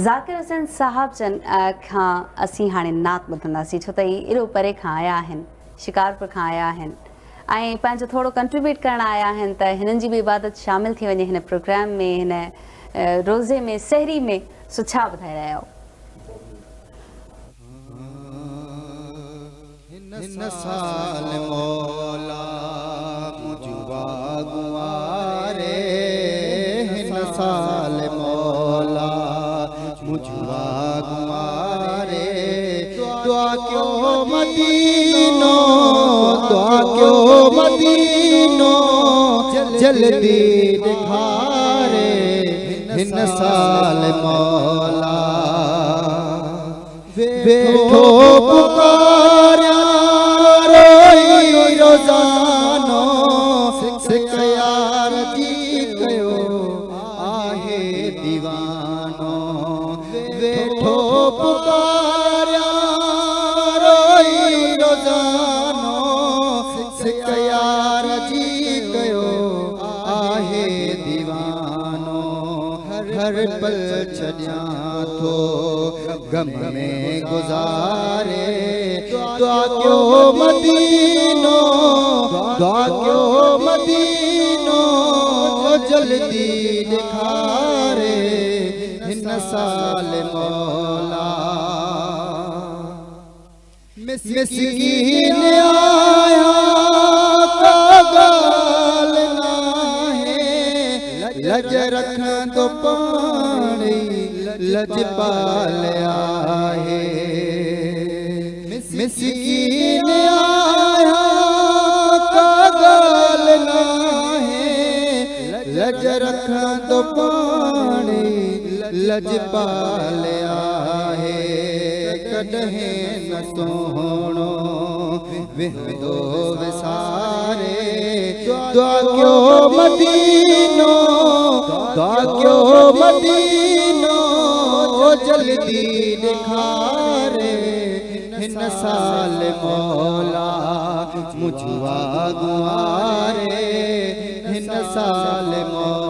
ज़ाकिर हुसैन साहब जन खां असीं हाणे नात ॿुधंदासीं छो त इहे एॾो परे खां आया आहिनि, शिकारपुर खां आया आहिनि ऐं पंहिंजो थोरो कंट्रीब्यूट करण आया आहिनि त हिननि जी बि इबादत शामिल थी वञे हिन प्रोग्राम में, हिन रोज़े में, सहरी में। सो छा ॿुधाए रहिया आहियो? हिन साल मौला मुझवा गुआरे, हिन साल मौला मुझवा गुआरे, दुआ क्यों मदीनो, दुआ क्यों मदीनो जल्दी दिखारे, हिन साल मौला बैठो पुकारा रोई रोजानो, सिकयार जी कयो आहे दीवानो, बैठो पुकारा रोई रोजानो, सिकयार जी कयो आहे दीवानो, हर पल छॾिया थो गम में गुजारे, दुआ क्यों मदीनो, दुआ क्यों मदीनो जल्दी दिखारे, हिन साल मौला मिस्कीन आया कागाल नाहे, लज रखन तो पानी लजपाल आहे, मिस्कीन आया कागाल नाहे, लज रखन तो पानी लजपाल आहे, कॾहिं न सोहणो वेंदो विसारे, दुआ क्यों मदीनो, दुआ क्यों मदीनो जल्दी दिखारे, हिन साल मौला मुझवा गुआरे, हिन साल मौला